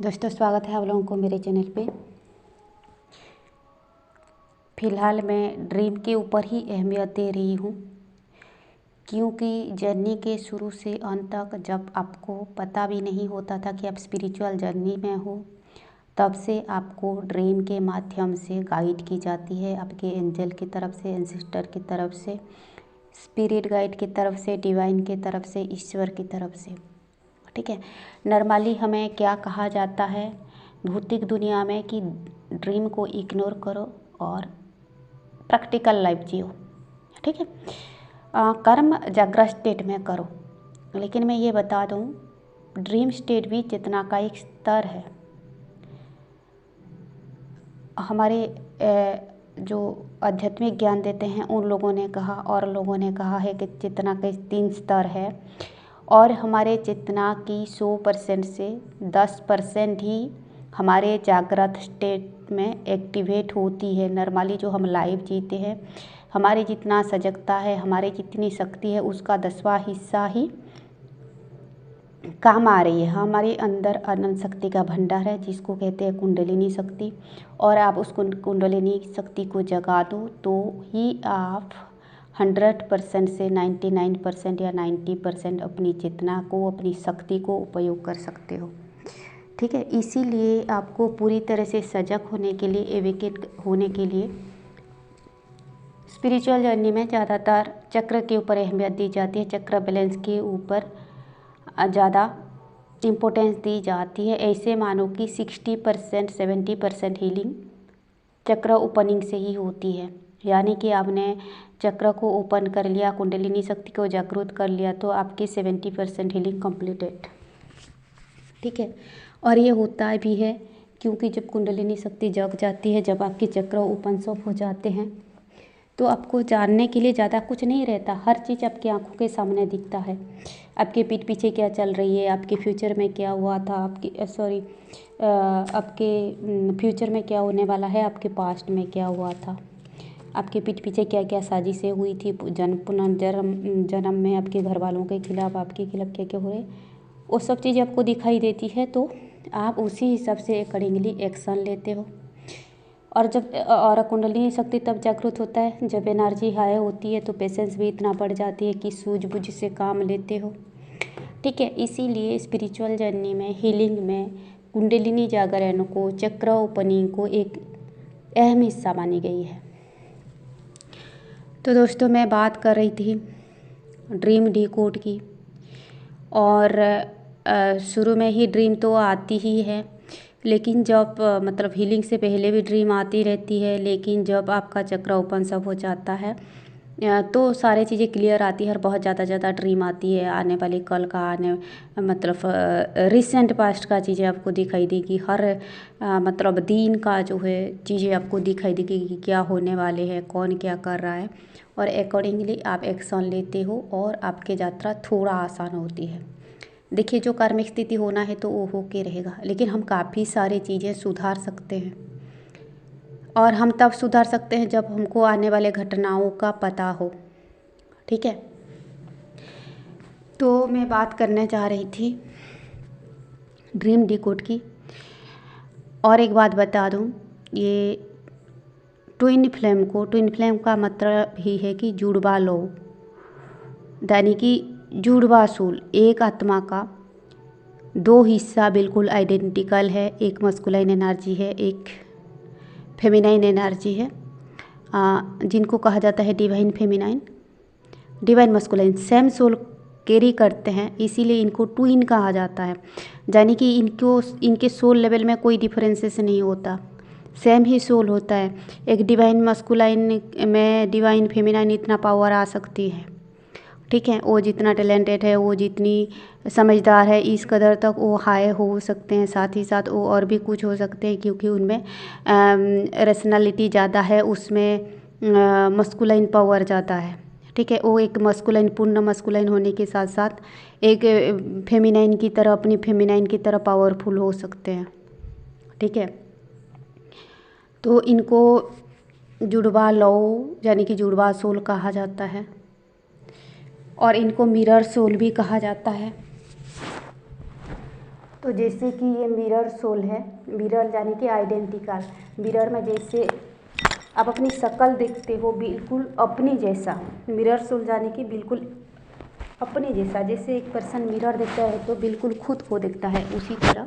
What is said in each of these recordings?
दोस्तों स्वागत है आप लोगों को मेरे चैनल पे। फ़िलहाल मैं ड्रीम के ऊपर ही अहमियत दे रही हूँ, क्योंकि जर्नी के शुरू से अंत तक जब आपको पता भी नहीं होता था कि आप स्पिरिचुअल जर्नी में हो, तब से आपको ड्रीम के माध्यम से गाइड की जाती है, आपके एंजल की तरफ से, एंसेस्टर की तरफ से, स्पिरिट गाइड की तरफ से, डिवाइन की तरफ से, ईश्वर की तरफ से। ठीक है। नॉर्मली हमें क्या कहा जाता है भौतिक दुनिया में कि ड्रीम को इग्नोर करो और प्रैक्टिकल लाइफ जियो। ठीक है। कर्म जागृत स्टेट में करो, लेकिन मैं ये बता दूं ड्रीम स्टेट भी चेतना का एक स्तर है। हमारे जो आध्यात्मिक ज्ञान देते हैं उन लोगों ने कहा और लोगों ने कहा है कि चेतना के 3 स्तर है और हमारे चेतना की 100% से 10% ही हमारे जागृत स्टेट में एक्टिवेट होती है। नॉर्मली जो हम लाइफ जीते हैं, हमारी जितना सजगता है, हमारी जितनी शक्ति है, उसका 10वां हिस्सा ही काम आ रही है। हमारे अंदर अनंत शक्ति का भंडार है जिसको कहते हैं कुंडलिनी शक्ति, और आप उस कुंडलिनी शक्ति को जगा दो तो ही आप 100% से 99% या 90% अपनी चेतना को, अपनी शक्ति को उपयोग कर सकते हो। ठीक है। इसीलिए आपको पूरी तरह से सजग होने के लिए, एवेकेट होने के लिए स्पिरिचुअल जर्नी में ज़्यादातर चक्र के ऊपर अहमियत दी जाती है। चक्र बैलेंस के ऊपर ज़्यादा इम्पोर्टेंस दी जाती है। ऐसे मानो कि 60% 70% हीलिंग चक्र ओपनिंग से ही होती है। यानी कि आपने चक्र को ओपन कर लिया, कुंडलिनी शक्ति को जागृत कर लिया, तो आपकी 70% हीलिंग कंप्लीटेड। ठीक है। और ये होता भी है क्योंकि जब कुंडलिनी शक्ति जग जाती है, जब आपके चक्र ओपन सॉफ हो जाते हैं, तो आपको जानने के लिए ज़्यादा कुछ नहीं रहता। हर चीज़ आपकी आंखों के सामने दिखता है। आपके पीठ पीछे क्या चल रही है, आपके फ्यूचर में क्या हुआ था, आपके फ्यूचर में क्या होने वाला है, आपके पास्ट में क्या हुआ था, आपके पीठ पीछे क्या क्या साजिशें हुई थी जन्म में, आपके घर वालों के खिलाफ, आपके खिलाफ क्या क्या हो रहे, वो सब चीज़ आपको दिखाई देती है। तो आप उसी हिसाब से अकॉर्डिंगली एक्शन लेते हो। और कुंडलिनी शक्ति तब जागृत होता है जब एनर्जी हाई होती है, तो पेशेंस भी इतना बढ़ जाती है कि सूझबूझ से काम लेते हो। ठीक है। इसीलिए स्पिरिचुअल जर्नी में, हीलिंग में कुंडलिनी जागरण को, चक्र ओपनिंग को एक अहम हिस्सा मानी गई है। तो दोस्तों मैं बात कर रही थी ड्रीम डिकोड की, और शुरू में ही ड्रीम तो आती ही है, लेकिन जब मतलब हीलिंग से पहले भी ड्रीम आती रहती है, लेकिन जब आपका चक्र ओपन सब हो जाता है तो सारी चीज़ें क्लियर आती है और बहुत ज़्यादा ड्रीम आती है। आने वाले कल का, मतलब रिसेंट पास्ट का चीज़ें आपको दिखाई देगी। हर मतलब दिन का जो है चीज़ें आपको दिखाई देगी कि क्या होने वाले हैं, कौन क्या कर रहा है, और अकॉर्डिंगली आप एक्शन लेते हो और आपकी यात्रा थोड़ा आसान होती है। देखिए, जो कार्मिक स्थिति होना है तो वो होके रहेगा, लेकिन हम काफ़ी सारी चीज़ें सुधार सकते हैं, और हम तब सुधार सकते हैं जब हमको आने वाले घटनाओं का पता हो। ठीक है। तो मैं बात करने जा रही थी ड्रीम डिकोड की। और एक बात बता दूं, ये ट्विन फ्लेम का मतलब ही है कि जुड़वा लो, यानी कि जुड़वा सूल, एक आत्मा का 2 हिस्सा बिल्कुल आइडेंटिकल है। एक मस्कुलाइन एनर्जी है, एक फेमिनाइन एनर्जी है, जिनको कहा जाता है divine feminine, divine masculine. Same soul carry करते हैं, इसीलिए इनको ट्विन कहा जाता है। यानी कि इनके सोल लेवल में कोई डिफरेंसेस नहीं होता, सेम ही सोल होता है। एक डिवाइन मस्कुलाइन में डिवाइन फेमिनाइन इतना पावर आ सकती है। ठीक है। वो जितना टैलेंटेड है, वो जितनी समझदार है, इस कदर तक वो हाई हो सकते हैं। साथ ही साथ वो और भी कुछ हो सकते हैं, क्योंकि उनमें रेशनैलिटी ज़्यादा है, उसमें मस्कुलाइन पावर ज़्यादा है। ठीक है। वो एक मस्कुलाइन, पूर्ण मस्कुलाइन होने के साथ साथ एक फेमिनाइन की तरह, अपनी फेमिनाइन की तरह पावरफुल हो सकते हैं। ठीक है। तो इनको जुड़वा लो यानी कि जुड़वा सोल कहा जाता है, और इनको मिरर सोल भी कहा जाता है। तो जैसे कि ये मिरर सोल है, मिरर यानी कि आइडेंटिकल। मिरर में जैसे आप अपनी शक्ल देखते हो बिल्कुल अपनी जैसा, मिरर सोल यानी कि बिल्कुल अपने जैसा। जैसे एक पर्सन मिरर देखता है तो बिल्कुल खुद को देखता है, उसी तरह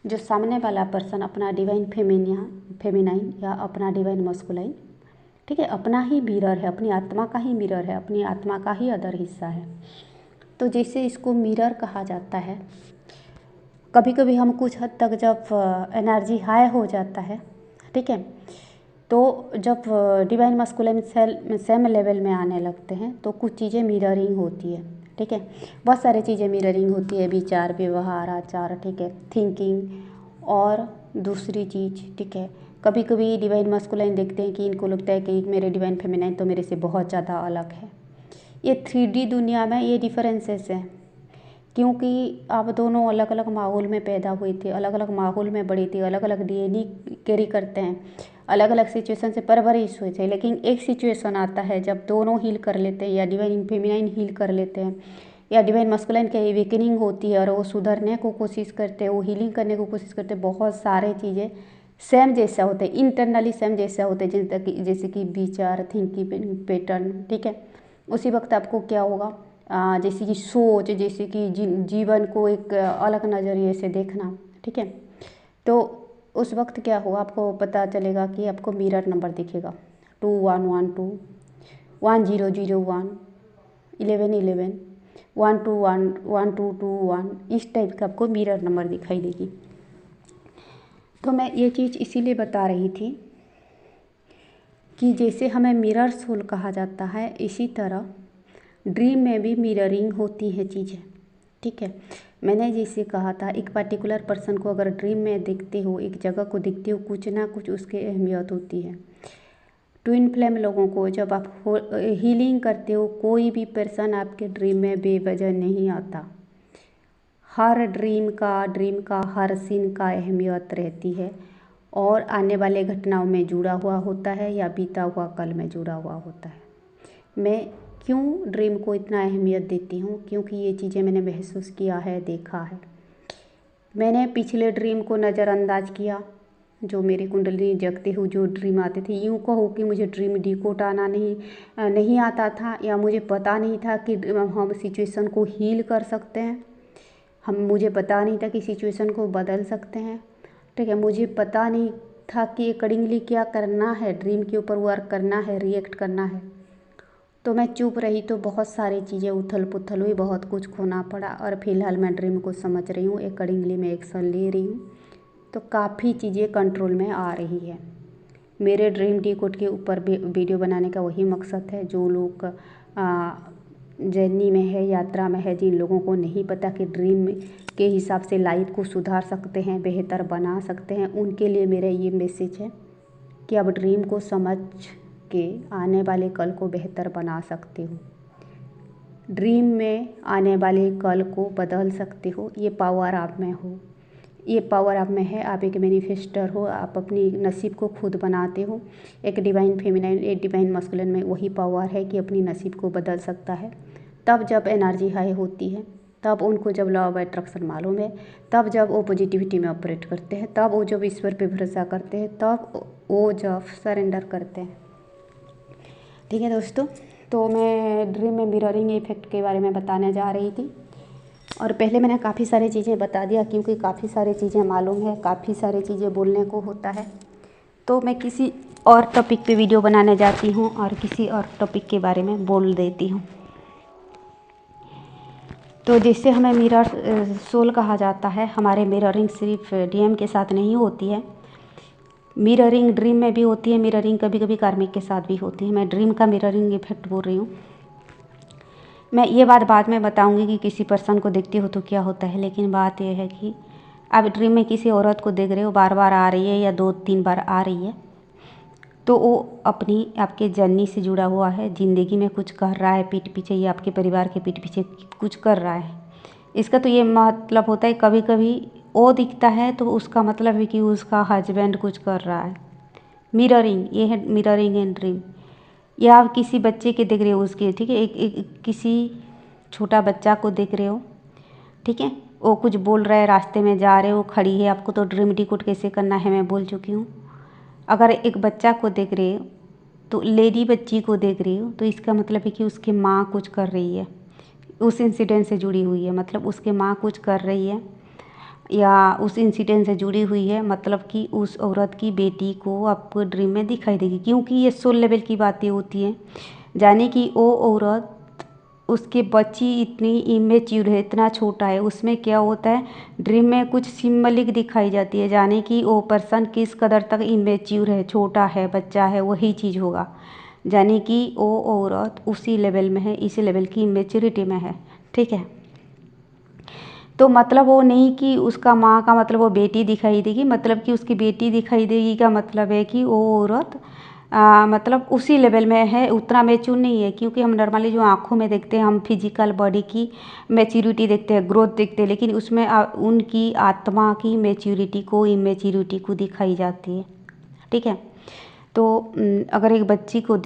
जो सामने वाला पर्सन अपना डिवाइन फेमिनाइन या अपना डिवाइन मस्कुलाइन, ठीक है, अपना ही मिरर है, अपनी आत्मा का ही मिरर है, अपनी आत्मा का ही अदर हिस्सा है। तो जैसे इसको मिरर कहा जाता है। कभी कभी हम कुछ हद तक जब एनर्जी हाई हो जाता है, ठीक है, तो जब डिवाइन मस्कुलाइन सेम लेवल में आने लगते हैं तो कुछ चीज़ें मिररिंग होती है, ठीक है, बहुत सारी चीज़ें मिररिंग होती है, विचार, व्यवहार, आचार, ठीक है, थिंकिंग। और दूसरी चीज़, ठीक है, कभी कभी डिवाइन मस्कुलाइन देखते हैं कि इनको लगता है कि मेरे डिवाइन फेमिनाइन तो मेरे से बहुत ज़्यादा अलग है। ये 3D दुनिया में ये डिफरेंसेस हैं, क्योंकि आप दोनों अलग अलग माहौल में पैदा हुए थे, अलग अलग माहौल में बड़े थे, अलग अलग DNA कैरी करते हैं, अलग अलग सिचुएशन से परवरिश हुए थे। लेकिन एक सिचुएशन आता है जब दोनों हील कर लेते हैं, या डिवाइन फेमिनाइन हील कर लेते हैं, या डिवाइन मस्कुलाइन की अवेकनिंग होती है और वो सुधरने को कोशिश करते हैं, वो हीलिंग करने को कोशिश करते हैं। बहुत सारे चीज़ें सेम जैसा होते हैं, इंटरनली सेम जैसा होते हैं, जैसे कि विचार, थिंकिंग पैटर्न, ठीक है। उसी वक्त आपको क्या होगा, जैसे कि सोच, जैसे कि जीवन को एक अलग नज़रिए से देखना, ठीक है। तो उस वक्त क्या होगा, आपको पता चलेगा कि आपको मिरर नंबर दिखेगा 2112, 1001, 1111, 121, 1221, इस टाइप का आपको मिरर नंबर दिखाई देगी। तो मैं ये चीज़ इसीलिए बता रही थी कि जैसे हमें मिरर सोल कहा जाता है, इसी तरह ड्रीम में भी मिररिंग होती है चीज़ें, ठीक है। मैंने जैसे कहा था, एक पर्टिकुलर पर्सन को अगर ड्रीम में देखते हो, एक जगह को देखते हो, कुछ ना कुछ उसकी अहमियत होती है। ट्विन फ्लेम लोगों को जब आप हीलिंग करते हो, कोई भी पर्सन आपके ड्रीम में बेवजह नहीं आता। हर ड्रीम का हर सीन का अहमियत रहती है और आने वाले घटनाओं में जुड़ा हुआ होता है या बीता हुआ कल में जुड़ा हुआ होता है। मैं क्यों ड्रीम को इतना अहमियत देती हूँ, क्योंकि ये चीज़ें मैंने महसूस किया है, देखा है। मैंने पिछले ड्रीम को नज़रअंदाज किया, जो मेरी कुंडली जगते हुए जो ड्रीम आते थे। यूँ कहो कि मुझे ड्रीम डिकोड आना नहीं आता था, या मुझे पता नहीं था कि हम सिचुएशन को हील कर सकते हैं। मुझे पता नहीं था कि सिचुएशन को बदल सकते हैं, ठीक है। मुझे पता नहीं था कि अकॉर्डिंगली क्या करना है, ड्रीम के ऊपर वर्क करना है, रिएक्ट करना है। तो मैं चुप रही तो बहुत सारी चीज़ें उथल पुथल हुई, बहुत कुछ खोना पड़ा। और फिलहाल मैं ड्रीम को समझ रही हूँ, अकॉर्डिंगली मैं एक्शन ले रही हूँ, तो काफ़ी चीज़ें कंट्रोल में आ रही है। मेरे ड्रीम डिकोड के ऊपर वीडियो बनाने का वही मकसद है। जो लोग जर्नी में है, यात्रा में है, जिन लोगों को नहीं पता कि ड्रीम के हिसाब से लाइफ को सुधार सकते हैं, बेहतर बना सकते हैं, उनके लिए मेरा ये मैसेज है कि अब ड्रीम को समझ के आने वाले कल को बेहतर बना सकते हो। ड्रीम में आने वाले कल को बदल सकते हो। ये पावर आप में हो, ये पावर आप में है। आप एक मैनिफेस्टर हो, आप अपनी नसीब को खुद बनाते हो। एक डिवाइन फेमिनाइन, एक डिवाइन मस्कुलिन में वही पावर है कि अपनी नसीब को बदल सकता है। तब जब एनर्जी हाई होती है, तब उनको जब लॉ ऑफ अट्रैक्शन मालूम है, तब जब वो पॉजिटिविटी में ऑपरेट करते हैं, तब वो जब ईश्वर पे भरोसा करते हैं, तब वो जब सरेंडर करते हैं, ठीक है दोस्तों। तो मैं ड्रीम में मिररिंग इफेक्ट के बारे में बताने जा रही थी। और पहले मैंने काफ़ी सारी चीज़ें बता दिया, क्योंकि काफ़ी सारी चीज़ें मालूम है, काफ़ी सारी चीज़ें बोलने को होता है। तो मैं किसी और टॉपिक पे वीडियो बनाने जाती हूँ और किसी और टॉपिक के बारे में बोल देती हूँ। तो जिससे हमें मिरर सोल कहा जाता है, हमारे मिररिंग सिर्फ डीएम के साथ नहीं होती है, मिररिंग ड्रीम में भी होती है। मिररिंग कभी कभी कार्मिक के साथ भी होती है। मैं ड्रीम का मिररिंग इफेक्ट बोल रही हूँ। मैं ये बात बाद में बताऊंगी कि किसी पर्सन को देखते हो तो क्या होता है, लेकिन बात यह है कि आप ड्रीम में किसी औरत को देख रहे हो, बार बार आ रही है या 2-3 बार आ रही है, तो वो अपनी आपके जर्नी से जुड़ा हुआ है, ज़िंदगी में कुछ कर रहा है पीठ पीछे, या आपके परिवार के पीठ पीछे कुछ कर रहा है। इसका तो ये मतलब होता है, कभी कभी वो दिखता है तो उसका मतलब है कि उसका हस्बैंड कुछ कर रहा है। मिररिंग, ये है मिररिंग इन ड्रीम। या आप किसी बच्चे के देख रहे हो उसके, ठीक है, एक किसी छोटा बच्चा को देख रहे हो, ठीक है, वो कुछ बोल रहा है, रास्ते में जा रहे हो, खड़ी है, आपको तो ड्रीम डिकोड कैसे करना है मैं बोल चुकी हूँ। अगर एक बच्चा को देख रहे हो तो लेडी बच्ची को देख रही हो तो इसका मतलब है कि उसकी माँ कुछ कर रही है, उस इंसिडेंट से जुड़ी हुई है, मतलब उसके माँ कुछ कर रही है या उस इंसिडेंट से जुड़ी हुई है, मतलब कि उस औरत की बेटी को आपको ड्रीम में दिखाई देगी, क्योंकि ये सोल लेवल की बातें होती हैं। जाने कि वो औरत, उसके बच्ची इतनी इमेच्योर है, इतना छोटा है, उसमें क्या होता है ड्रीम में कुछ सिम्बलिक दिखाई जाती है, जाने कि वो पर्सन किस कदर तक इमेच्योर है, छोटा है, बच्चा है, वही चीज़ होगा। जाने कि वो औरत उसी लेवल में है, इसी लेवल की इमेच्योरिटी में है। ठीक है, तो मतलब वो नहीं कि उसका माँ का मतलब वो बेटी दिखाई देगी, मतलब कि उसकी बेटी दिखाई देगी का मतलब है कि वो औरत मतलब उसी लेवल में है, उतना मैच्योर नहीं है। क्योंकि हम नॉर्मली जो आँखों में देखते हैं, हम फिजिकल बॉडी की मैच्योरिटी देखते हैं, ग्रोथ देखते हैं, लेकिन उसमें उनकी आत्मा की मैच्योरिटी को, इमेच्योरिटी को दिखाई जाती है। ठीक है, तो अगर एक बच्ची को